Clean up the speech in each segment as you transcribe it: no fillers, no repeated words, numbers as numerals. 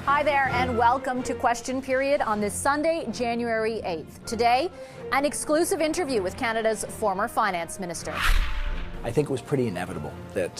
Hi there and welcome to Question Period on this Sunday, January 8th. Today, an exclusive interview with Canada's former finance minister. I think it was pretty inevitable that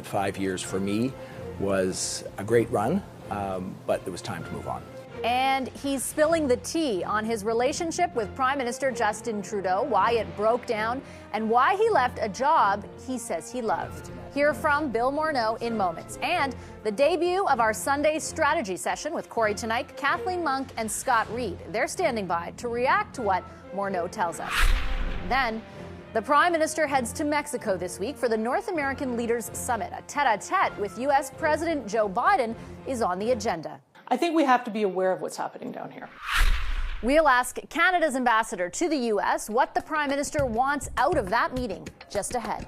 5 years for me was a great run, but it was time to move on. And he's spilling the tea on his relationship with Prime Minister Justin Trudeau, why it broke down, and why he left a job he says he loved. Hear from Bill Morneau in moments. And the debut of our Sunday strategy session with Corey Tonight, Kathleen Monk, and Scott Reed. They're standing by to react to what Morneau tells us. Then, the Prime Minister heads to Mexico this week for the North American Leaders Summit. A tete-a-tete with U.S. President Joe Biden is on the agenda. I think we have to be aware of what's happening down here. We'll ask Canada's ambassador to the U.S. what the Prime Minister wants out of that meeting just ahead.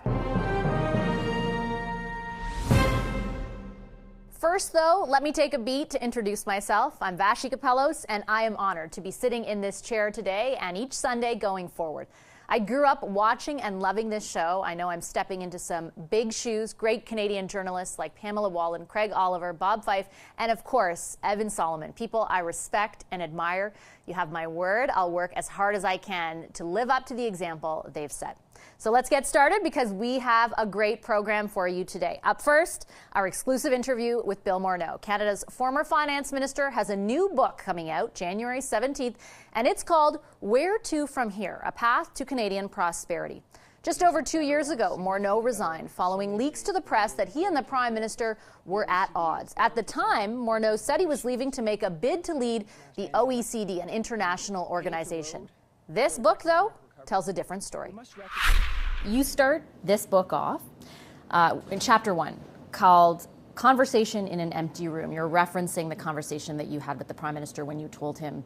First, though, let me take a beat to introduce myself. I'm Vashi Kapelos, and I am honored to be sitting in this chair today and each Sunday going forward. I grew up watching and loving this show. I know I'm stepping into some big shoes. Great Canadian journalists like Pamela Wallin, Craig Oliver, Bob Fife, and of course, Evan Solomon, people I respect and admire. You have my word. I'll work as hard as I can to live up to the example they've set. So let's get started because we have a great program for you today. Up first, our exclusive interview with Bill Morneau. Canada's former finance minister has a new book coming out January 17th, and it's called Where to From Here? A Path to Canadian Prosperity. Just over 2 years ago, Morneau resigned following leaks to the press that he and the Prime Minister were at odds. At the time, Morneau said he was leaving to make a bid to lead the OECD, an international organization. This book, though, tells a different story. You start this book off in chapter 1 called Conversation in an Empty Room. You're referencing the conversation that you had with the Prime Minister when you told him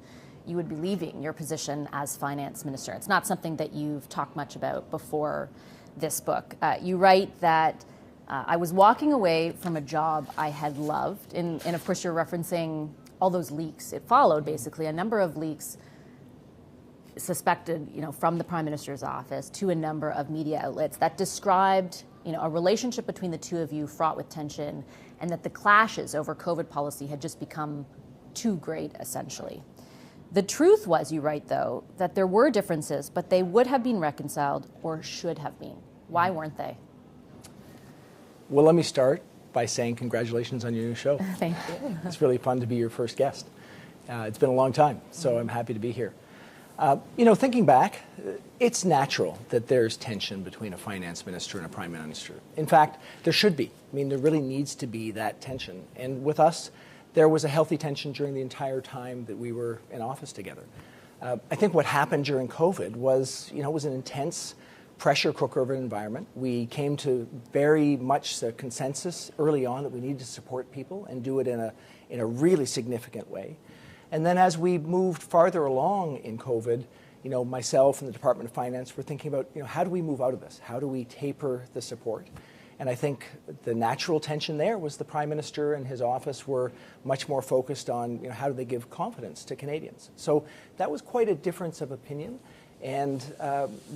you would be leaving your position as finance minister. It's not something that you've talked much about before this book. You write that I was walking away from a job I had loved, and of course you're referencing all those leaks. It followed basically a number of leaks suspected, from the Prime Minister's office to a number of media outlets that described, a relationship between the two of you fraught with tension, and that the clashes over COVID policy had just become too great, essentially. The truth was, you write, though, that there were differences, but they would have been reconciled or should have been. Why weren't they? Well, let me start by saying congratulations on your new show. Thank you. It's really fun to be your first guest. It's been a long time, so I'm happy to be here. Thinking back, it's natural that there's tension between a finance minister and a prime minister. In fact, there should be. There really needs to be that tension. And with us, there was a healthy tension during the entire time that we were in office together. I think what happened during COVID was, was an intense pressure cooker of an environment. We came to very much a consensus early on that we needed to support people and do it in a really significant way. And then as we moved farther along in COVID, myself and the Department of Finance were thinking about, how do we move out of this? How do we taper the support? And I think the natural tension there was the Prime Minister and his office were much more focused on, how do they give confidence to Canadians? So that was quite a difference of opinion and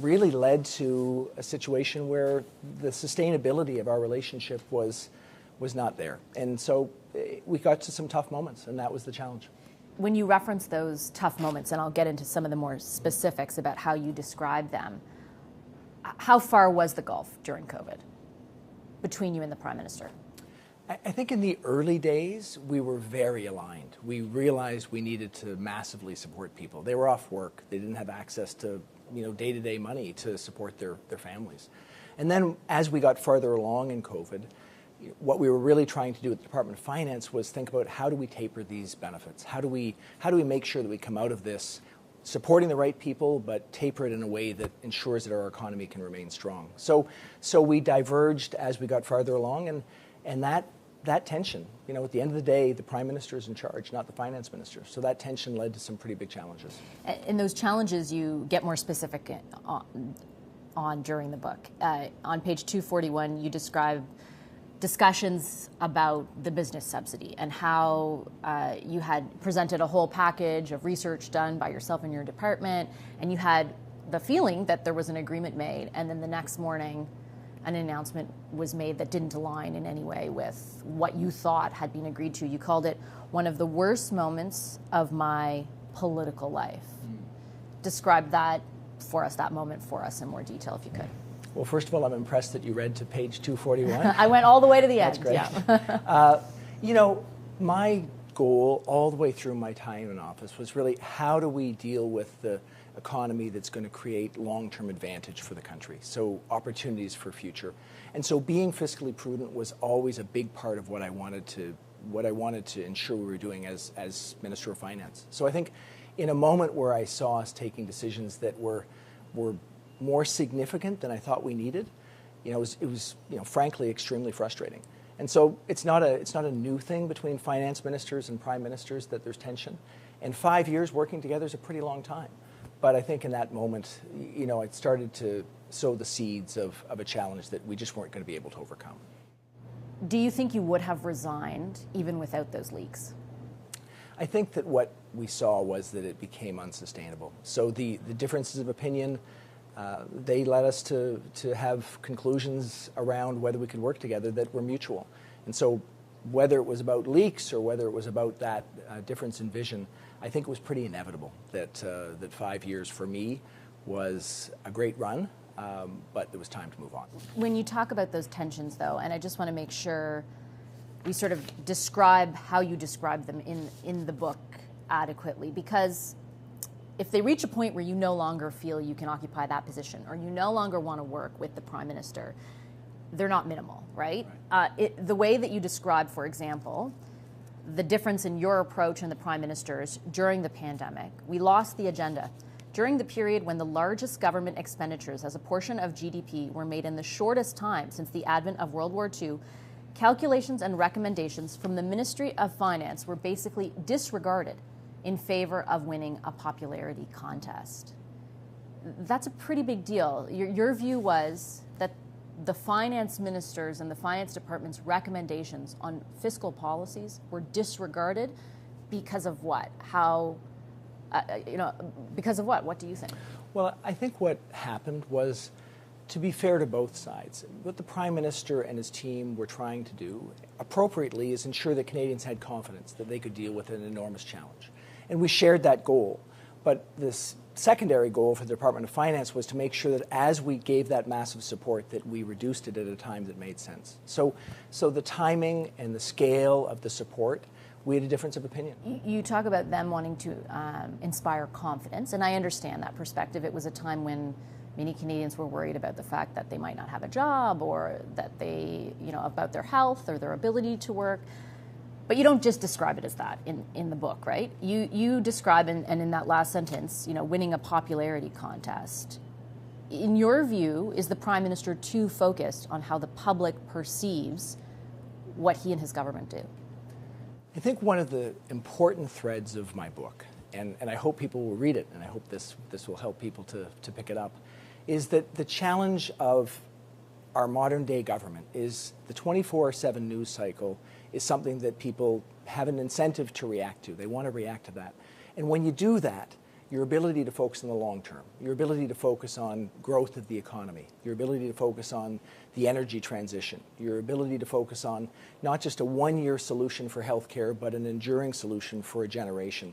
really led to a situation where the sustainability of our relationship was not there. And so we got to some tough moments, and that was the challenge. When you reference those tough moments, and I'll get into some of the more specifics about how you describe them, how far was the gulf during COVID between you and the Prime Minister? I think in the early days, we were very aligned. We realized we needed to massively support people. They were off work. They didn't have access to, day-to-day money to support their families. And then as we got farther along in COVID, what we were really trying to do at the Department of Finance was think about how do we taper these benefits? How do we make sure that we come out of this supporting the right people, but taper it in a way that ensures that our economy can remain strong? So we diverged as we got farther along, and that tension, at the end of the day, the Prime Minister is in charge, not the Finance Minister. So that tension led to some pretty big challenges. And those challenges you get more specific on during the book. On page 241, you describe discussions about the business subsidy and how you had presented a whole package of research done by yourself and your department, and you had the feeling that there was an agreement made, and then the next morning an announcement was made that didn't align in any way with what you thought had been agreed to. You called it one of the worst moments of my political life. Describe that for us, that moment for us in more detail, if you could. Well, first of all, I'm impressed that you read to page 241. I went all the way to the end. That's great. Yeah. You know, my goal all the way through my time in office was really how do we deal with the economy that's going to create long-term advantage for the country, so opportunities for future. And so being fiscally prudent was always a big part of what I wanted to ensure we were doing as Minister of Finance. So I think in a moment where I saw us taking decisions that were more significant than I thought we needed, it was frankly extremely frustrating. And so it's not a new thing between finance ministers and prime ministers that there's tension. And 5 years working together is a pretty long time. But I think in that moment, it started to sow the seeds of a challenge that we just weren't going to be able to overcome. Do you think you would have resigned even without those leaks? I think that what we saw was that it became unsustainable. So the differences of opinion, they led us to have conclusions around whether we could work together that were mutual. And so whether it was about leaks or whether it was about that difference in vision, I think it was pretty inevitable that 5 years for me was a great run, but it was time to move on. When you talk about those tensions, though, and I just want to make sure we sort of describe how you describe them in the book adequately, because if they reach a point where you no longer feel you can occupy that position or you no longer want to work with the Prime Minister, they're not minimal, right? The way that you describe, for example, the difference in your approach and the Prime Minister's during the pandemic, we lost the agenda. During the period when the largest government expenditures as a portion of GDP were made in the shortest time since the advent of World War II, calculations and recommendations from the Ministry of Finance were basically disregarded in favor of winning a popularity contest. That's a pretty big deal. Your view was that the finance ministers and the finance department's recommendations on fiscal policies were disregarded because of what? Because of what? What do you think? Well, I think what happened was, to be fair to both sides, what the Prime Minister and his team were trying to do appropriately is ensure that Canadians had confidence that they could deal with an enormous challenge. And we shared that goal. But this secondary goal for the Department of Finance was to make sure that as we gave that massive support that we reduced it at a time that made sense. So the timing and the scale of the support, we had a difference of opinion. You talk about them wanting to inspire confidence, and I understand that perspective. It was a time when many Canadians were worried about the fact that they might not have a job or that they, about their health or their ability to work. But you don't just describe it as that in the book, right? You describe, and in that last sentence, winning a popularity contest. In your view, is the Prime Minister too focused on how the public perceives what he and his government do? I think one of the important threads of my book, and I hope people will read it, and I hope this will help people to pick it up, is that the challenge of our modern day government is the 24/7 news cycle is something that people have an incentive to react to. They want to react to that. And when you do that, your ability to focus on the long term, your ability to focus on growth of the economy, your ability to focus on the energy transition, your ability to focus on not just a one-year solution for healthcare, but an enduring solution for a generation,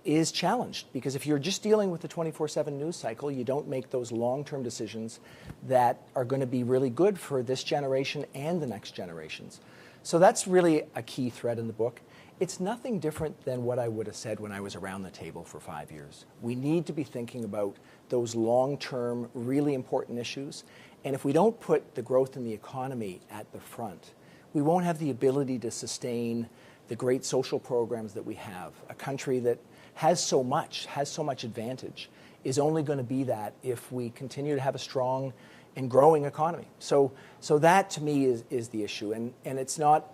is challenged. Because if you're just dealing with the 24/7 news cycle, you don't make those long-term decisions that are going to be really good for this generation and the next generations. So that's really a key thread in the book. It's nothing different than what I would have said when I was around the table for 5 years. We need to be thinking about those long-term, really important issues. And if we don't put the growth in the economy at the front, we won't have the ability to sustain the great social programs that we have. A country that has so much advantage is only going to be that if we continue to have a strong and growing economy. So that to me is the issue. And it's not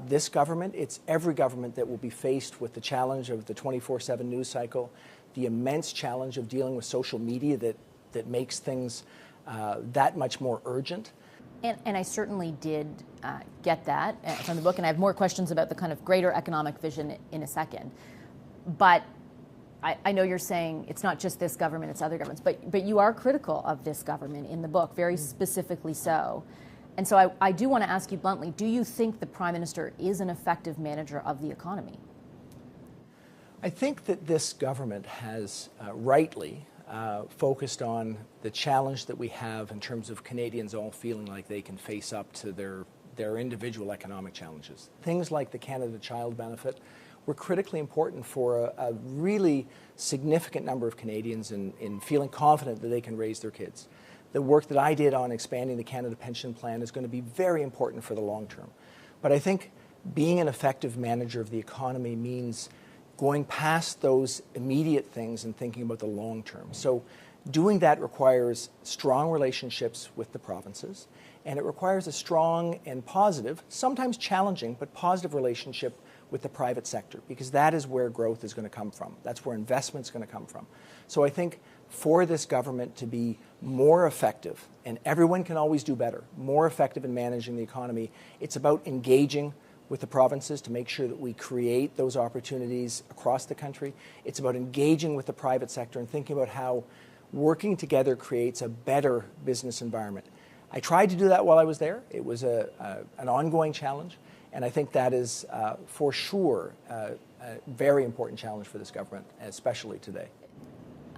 this government, it's every government that will be faced with the challenge of the 24/7 news cycle, the immense challenge of dealing with social media that makes things that much more urgent. And I certainly did get that from the book, and I have more questions about the kind of greater economic vision in a second. But I know you're saying it's not just this government, it's other governments, but you are critical of this government in the book, very specifically so. And so I do want to ask you bluntly, do you think the Prime Minister is an effective manager of the economy? I think that this government has rightly focused on the challenge that we have in terms of Canadians all feeling like they can face up to their individual economic challenges. Things like the Canada Child Benefit were critically important for a really significant number of Canadians in feeling confident that they can raise their kids. The work that I did on expanding the Canada Pension Plan is going to be very important for the long term. But I think being an effective manager of the economy means going past those immediate things and thinking about the long term. So doing that requires strong relationships with the provinces, and it requires a strong and positive, sometimes challenging, but positive relationship with the private sector, because that is where growth is going to come from. That's where investment is going to come from. So I think for this government to be more effective, and everyone can always do better, more effective in managing the economy, it's about engaging with the provinces to make sure that we create those opportunities across the country. It's about engaging with the private sector and thinking about how working together creates a better business environment. I tried to do that while I was there. It was an ongoing challenge, and I think that is for sure a very important challenge for this government, especially today.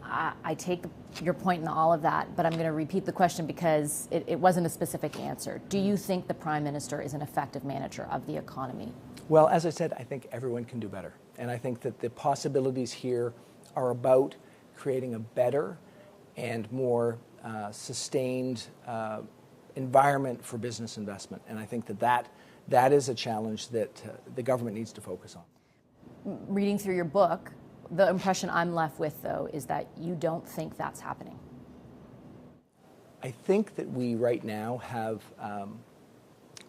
I take your point in all of that, but I'm going to repeat the question because it wasn't a specific answer. Do you think the Prime Minister is an effective manager of the economy? Well, as I said, I think everyone can do better. And I think that the possibilities here are about creating a better and more sustained environment for business investment. And I think that is a challenge that the government needs to focus on. Reading through your book, the impression I'm left with, though, is that you don't think that's happening. I think that we right now have a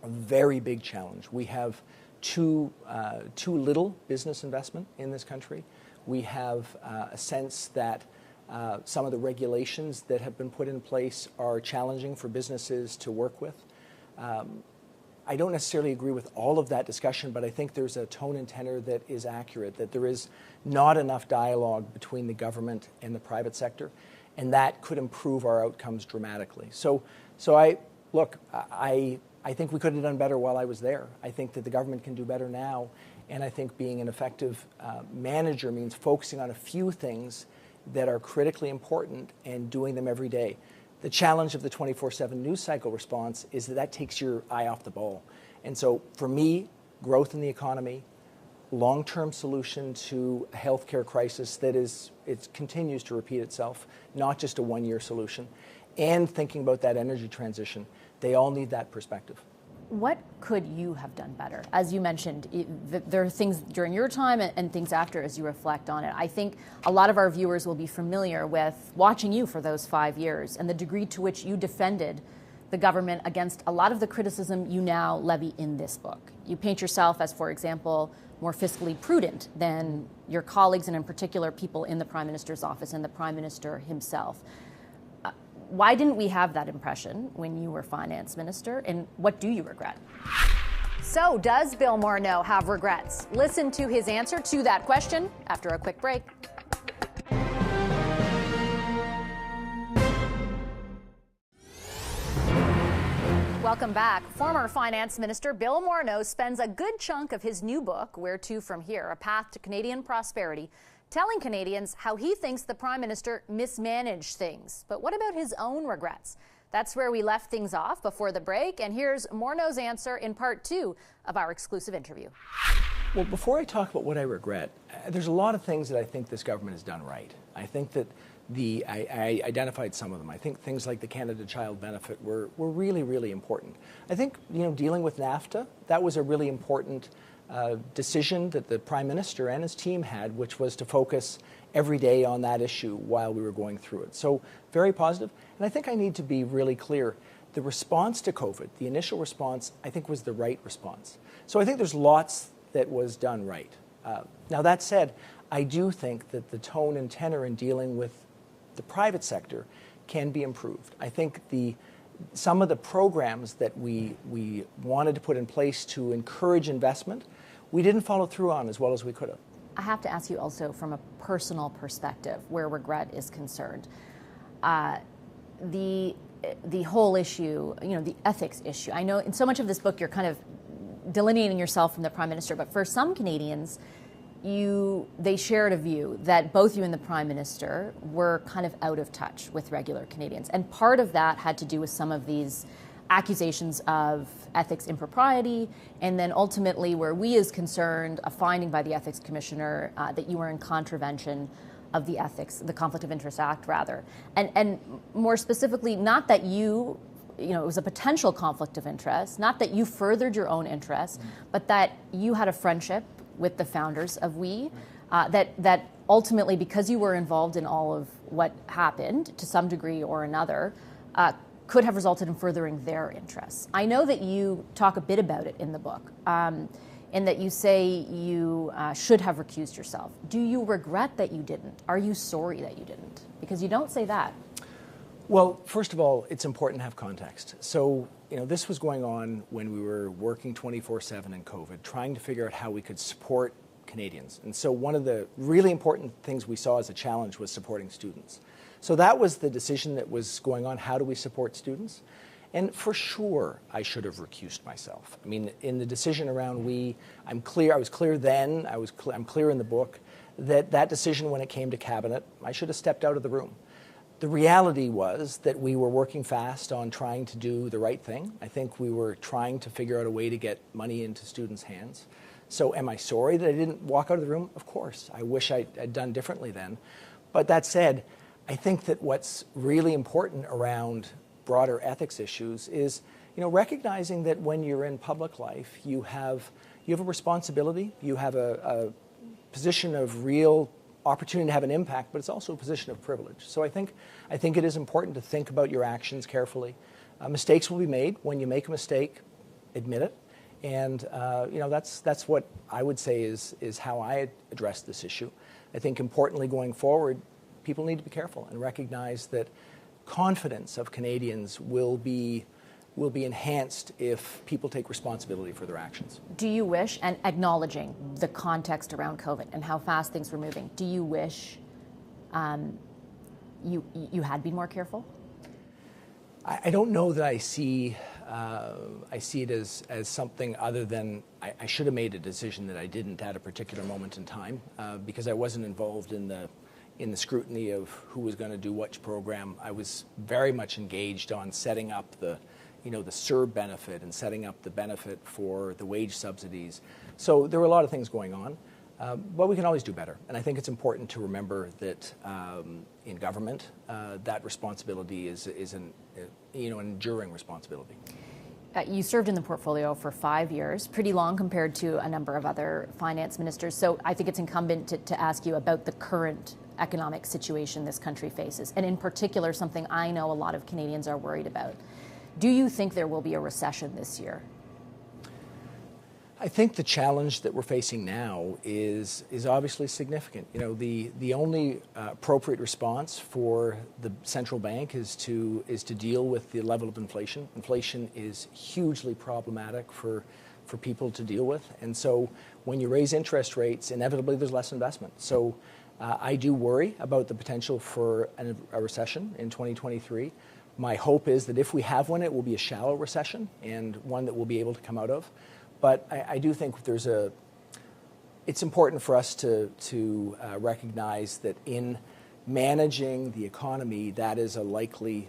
very big challenge. We have too little business investment in this country. We have a sense that some of the regulations that have been put in place are challenging for businesses to work with. I don't necessarily agree with all of that discussion, but I think there's a tone and tenor that is accurate, that there is not enough dialogue between the government and the private sector, and that could improve our outcomes dramatically. So I think we could have done better while I was there. I think that the government can do better now, and I think being an effective manager means focusing on a few things that are critically important and doing them every day. The challenge of the 24/7 news cycle response is that takes your eye off the ball. And so for me, growth in the economy, long-term solution to a healthcare crisis that it continues to repeat itself, not just a one-year solution, and thinking about that energy transition, they all need that perspective. What could you have done better? As you mentioned, there are things during your time and things after as you reflect on it. I think a lot of our viewers will be familiar with watching you for those 5 years and the degree to which you defended the government against a lot of the criticism you now levy in this book. You paint yourself as, for example, more fiscally prudent than your colleagues and in particular people in the Prime Minister's office and the Prime Minister himself. Why didn't we have that impression when you were finance minister, and what do you regret? So, does Bill Morneau have regrets? Listen to his answer to that question after a quick break. Welcome back. Former Finance Minister Bill Morneau spends a good chunk of his new book, Where To From Here? A Path to Canadian Prosperity, telling Canadians how he thinks the Prime Minister mismanaged things. But what about his own regrets? That's where we left things off before the break, and here's Morneau's answer in part 2 of our exclusive interview. Well, before I talk about what I regret, there's a lot of things that I think this government has done right. I think that I identified some of them. I think things like the Canada Child Benefit were really, really important. I think, dealing with NAFTA, that was a really important decision that the Prime Minister and his team had, which was to focus every day on that issue while we were going through it. So very positive. And I think I need to be really clear. The response to COVID, the initial response, I think was the right response. So I think there's lots that was done right. Now that said, I do think that the tone and tenor in dealing with the private sector can be improved. I think some of the programs that we wanted to put in place to encourage investment, we didn't follow through on as well as we could have. I have to ask you also from a personal perspective, where regret is concerned. The whole issue, the ethics issue. I know in so much of this book you're kind of delineating yourself from the Prime Minister, but for some Canadians, they shared a view that both you and the Prime Minister were kind of out of touch with regular Canadians. And part of that had to do with some of these accusations of ethics impropriety, and then ultimately where we is concerned, a finding by the Ethics Commissioner that you were in contravention of the Conflict of Interest Act, rather. And more specifically, not that it was a potential conflict of interest, not that you furthered your own interests, but that you had a friendship with the founders of WE, that ultimately, because you were involved in all of what happened to some degree or another, could have resulted in furthering their interests. I know that you talk a bit about it in the book, in that you say you should have recused yourself. Do you regret that you didn't? Are you sorry that you didn't? Because you don't say that. Well, first of all, it's important to have context. So, this was going on when we were working 24/7 in COVID, trying to figure out how we could support Canadians. And so one of the really important things we saw as a challenge was supporting students. So that was the decision that was going on. How do we support students? And for sure, I should have recused myself. I mean, in the decision around I'm clear. I was clear then. I'm clear in the book that decision when it came to cabinet, I should have stepped out of the room. The reality was that we were working fast on trying to do the right thing. I think we were trying to figure out a way to get money into students' hands. So am I sorry that I didn't walk out of the room? Of course. I wish I'd done differently then. But that said, I think that what's really important around broader ethics issues is, recognizing that when you're in public life, you have a responsibility, you have a position of real opportunity to have an impact, but it's also a position of privilege. So I think it is important to think about your actions carefully. Mistakes will be made. When you make a mistake, admit it. And that's what I would say is how I address this issue. I think importantly going forward, people need to be careful and recognize that confidence of Canadians will be enhanced if people take responsibility for their actions. Do you wish, and acknowledging the context around COVID and how fast things were moving, do you wish you had been more careful? I don't know that I see it as something other than I should have made a decision that I didn't at a particular moment in time because I wasn't involved in the scrutiny of who was going to do which program. I was very much engaged on setting up the CERB benefit and setting up the benefit for the wage subsidies. So there were a lot of things going on, but we can always do better. And I think it's important to remember that in government, that responsibility is an enduring responsibility. You served in the portfolio for 5 years, pretty long compared to a number of other finance ministers. So I think it's incumbent to ask you about the current economic situation this country faces, and in particular, something I know a lot of Canadians are worried about. Do you think there will be a recession this year? I think the challenge that we're facing now is obviously significant. The only appropriate response for the central bank is to deal with the level of inflation. Inflation is hugely problematic for people to deal with, and so when you raise interest rates, inevitably there's less investment. So I do worry about the potential for a recession in 2023. My hope is that if we have one, it will be a shallow recession and one that we'll be able to come out of. But I do think it's important for us to recognize that in managing the economy, that is a likely,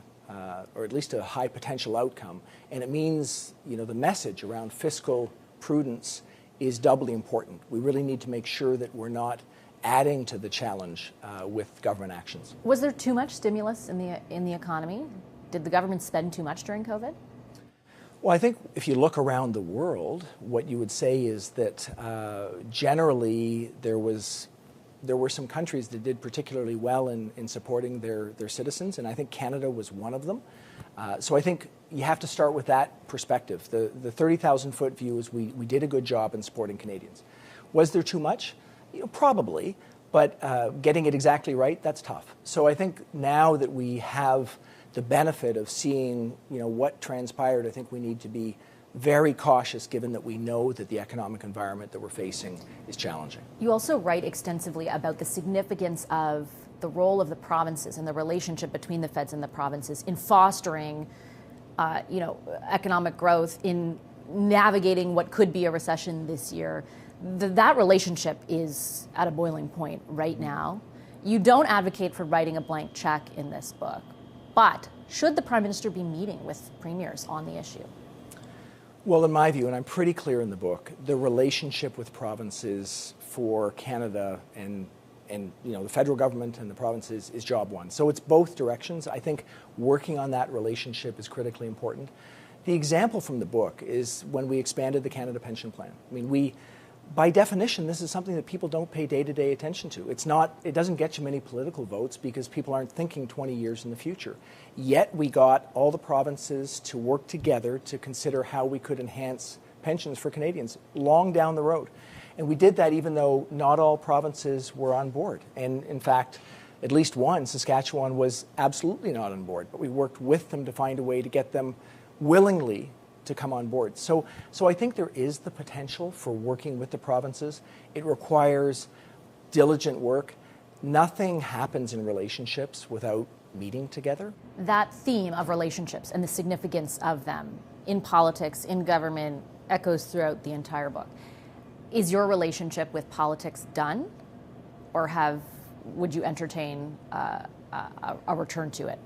or at least a high potential outcome. And it means, the message around fiscal prudence is doubly important. We really need to make sure that we're not adding to the challenge with government actions. Was there too much stimulus in the economy? Did the government spend too much during COVID? Well, I think if you look around the world, what you would say is that generally there were some countries that did particularly well in supporting their citizens, and I think Canada was one of them. So I think you have to start with that perspective. The 30,000-foot view is we did a good job in supporting Canadians. Was there too much? Probably, but getting it exactly right, that's tough. So I think now that we have the benefit of seeing, what transpired, I think we need to be very cautious given that we know that the economic environment that we're facing is challenging. You also write extensively about the significance of the role of the provinces and the relationship between the feds and the provinces in fostering economic growth, in navigating what could be a recession this year. That relationship is at a boiling point right now. You don't advocate for writing a blank check in this book, but should the Prime Minister be meeting with premiers on the issue? Well, in my view, and I'm pretty clear in the book, the relationship with provinces for Canada and the federal government and the provinces is job one. So it's both directions. I think working on that relationship is critically important. The example from the book is when we expanded the Canada Pension Plan. I mean, by definition, this is something that people don't pay day-to-day attention to. It doesn't get you many political votes because people aren't thinking 20 years in the future. Yet we got all the provinces to work together to consider how we could enhance pensions for Canadians long down the road. And we did that even though not all provinces were on board. And in fact, at least one, Saskatchewan, was absolutely not on board. But we worked with them to find a way to get them willingly to come on board. So I think there is the potential for working with the provinces. It requires diligent work. Nothing happens in relationships without meeting together. That theme of relationships and the significance of them in politics, in government, echoes throughout the entire book. Is your relationship with politics done, or would you entertain a return to it?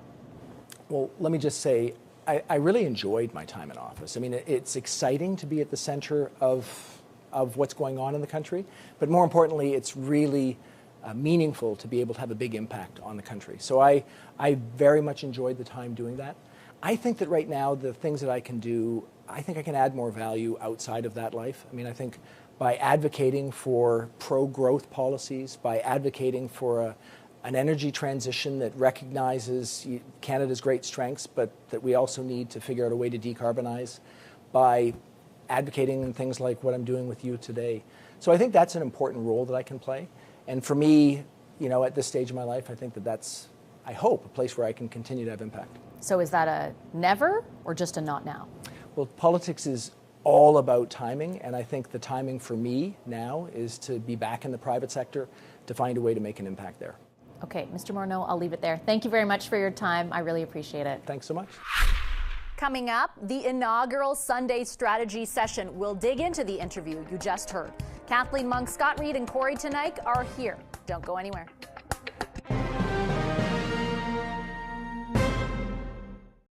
Well, let me just say, I really enjoyed my time in office. I mean, it's exciting to be at the center of what's going on in the country, but more importantly, it's really meaningful to be able to have a big impact on the country. So I very much enjoyed the time doing that. I think that right now, the things that I can do, I think I can add more value outside of that life. I mean, I think by advocating for pro-growth policies, by advocating for an energy transition that recognizes Canada's great strengths, but that we also need to figure out a way to decarbonize, by advocating in things like what I'm doing with you today. So I think that's an important role that I can play. And for me, at this stage of my life, I think that's, I hope, a place where I can continue to have impact. So is that a never or just a not now? Well, politics is all about timing, and I think the timing for me now is to be back in the private sector to find a way to make an impact there. Okay, Mr. Morneau, I'll leave it there. Thank you very much for your time. I really appreciate it. Thanks so much. Coming up, the inaugural Sunday strategy session. We'll dig into the interview you just heard. Kathleen Monk, Scott Reed, and Corey Tenike are here. Don't go anywhere.